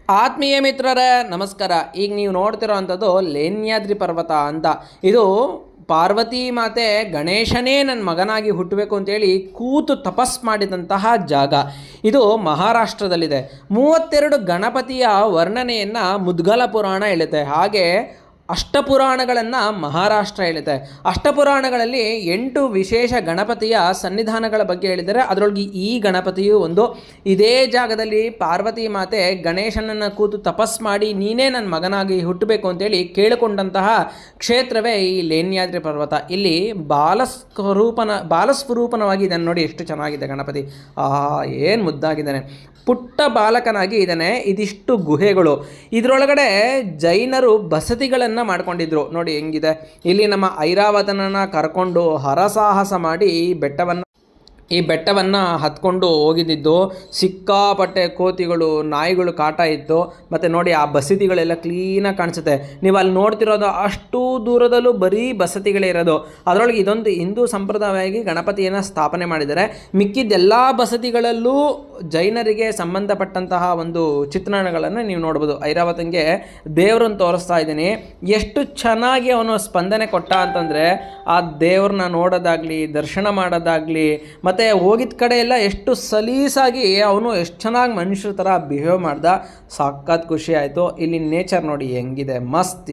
ಆತ್ಮೀಯ ಮಿತ್ರರೇ ನಮಸ್ಕಾರ. ಈಗ ನೀವು ನೋಡ್ತಿರೋ ಅಂಥದ್ದು ಲೇನ್ಯಾದ್ರಿ ಪರ್ವತ ಅಂತ. ಇದು ಪಾರ್ವತಿ ಮಾತೆ ಗಣೇಶನೇ ನನ್ನ ಮಗನಾಗಿ ಹುಟ್ಟಬೇಕು ಅಂತೇಳಿ ಕೂತು ತಪಸ್ ಮಾಡಿದಂತಹ ಜಾಗ. ಇದು ಮಹಾರಾಷ್ಟ್ರದಲ್ಲಿದೆ. 32 ಗಣಪತಿಯ ವರ್ಣನೆಯನ್ನು ಮುದ್ಗಲ ಪುರಾಣ ಹೇಳುತ್ತೆ. ಹಾಗೆ ಅಷ್ಟಪುರಾಣಗಳನ್ನು ಮಹಾರಾಷ್ಟ್ರ ಹೇಳುತ್ತೆ. ಅಷ್ಟಪುರಾಣಗಳಲ್ಲಿ 8 ವಿಶೇಷ ಗಣಪತಿಯ ಸನ್ನಿಧಾನಗಳ ಬಗ್ಗೆ ಹೇಳಿದರೆ ಅದರೊಳಗೆ ಈ ಗಣಪತಿಯು ಒಂದು. ಇದೇ ಜಾಗದಲ್ಲಿ ಪಾರ್ವತಿ ಮಾತೆ ಗಣೇಶನನ್ನು ಕೂತು ತಪಸ್ ಮಾಡಿ ನೀನೇ ನನ್ನ ಮಗನಾಗಿ ಹುಟ್ಟಬೇಕು ಅಂತೇಳಿ ಕೇಳಿಕೊಂಡಂತಹ ಕ್ಷೇತ್ರವೇ ಈ ಲೇನ್ಯಾದ್ರಿ ಪರ್ವತ. ಇಲ್ಲಿ ಬಾಲಸ್ವರೂಪನವಾಗಿ ಇದ್ದಾನೆ ನೋಡಿ, ಎಷ್ಟು ಚೆನ್ನಾಗಿದೆ ಗಣಪತಿ. ಏನು ಮುದ್ದಾಗಿದ್ದಾನೆ, ಪುಟ್ಟ ಬಾಲಕನಾಗಿ ಇದ್ದಾನೆ. ಇದಿಷ್ಟು ಗುಹೆಗಳು. ಇದರೊಳಗಡೆ ಜೈನರು ಬಸತಿಗಳನ್ನು ಮಾಡ್ಕೊಂಡಿದ್ರು ನೋಡಿ ಹೆಂಗಿದೆ. ಇಲ್ಲಿ ನಮ್ಮ ಐರಾವತನನ್ನು ಕರ್ಕೊಂಡು ಹರಸಾಹಸ ಮಾಡಿ ಈ ಬೆಟ್ಟವನ್ನು ಹತ್ಕೊಂಡು ಹೋಗಿದ್ದಿದ್ದು. ಸಿಕ್ಕಾಪಟ್ಟೆ ಕೋತಿಗಳು, ನಾಯಿಗಳು ಕಾಟ ಇತ್ತು. ಮತ್ತು ನೋಡಿ ಆ ಬಸತಿಗಳೆಲ್ಲ ಕ್ಲೀನಾಗಿ ಕಾಣಿಸುತ್ತೆ. ನೀವು ಅಲ್ಲಿ ನೋಡ್ತಿರೋದು ಅಷ್ಟು ದೂರದಲ್ಲೂ ಬರೀ ಬಸತಿಗಳೇ ಇರೋದು. ಅದರೊಳಗೆ ಇದೊಂದು ಹಿಂದೂ ಸಂಪ್ರದಾಯವಾಗಿ ಗಣಪತಿಯನ್ನು ಸ್ಥಾಪನೆ ಮಾಡಿದ್ದಾರೆ. ಮಿಕ್ಕಿದ್ದೆಲ್ಲ ಬಸತಿಗಳಲ್ಲೂ ಜೈನರಿಗೆ ಸಂಬಂಧಪಟ್ಟಂತಹ ಒಂದು ಚಿತ್ರಣಗಳನ್ನು ನೀವು ನೋಡ್ಬೋದು. ಐರಾವತನಿಗೆ ದೇವ್ರನ್ನ ತೋರಿಸ್ತಾ ಇದ್ದೀನಿ. ಎಷ್ಟು ಚೆನ್ನಾಗಿ ಅವನು ಸ್ಪಂದನೆ ಕೊಟ್ಟ ಅಂತಂದರೆ ಆ ದೇವ್ರನ್ನ ನೋಡೋದಾಗಲಿ, ದರ್ಶನ ಮಾಡೋದಾಗಲಿ, ಮತ್ತು ಹೋಗಿದ್ದ ಕಡೆ ಎಲ್ಲ ಎಷ್ಟು ಸಲೀಸಾಗಿ ಅವನು ಎಷ್ಟು ಚೆನ್ನಾಗಿ ಮನುಷ್ಯರ ಥರ ಬಿಹೇವ್ ಮಾಡ್ದ. ಸಖತ್ ಖುಷಿ ಆಯಿತು. ಇಲ್ಲಿ ನೇಚರ್ ನೋಡಿ ಹೆಂಗಿದೆ, ಮಸ್ತ್.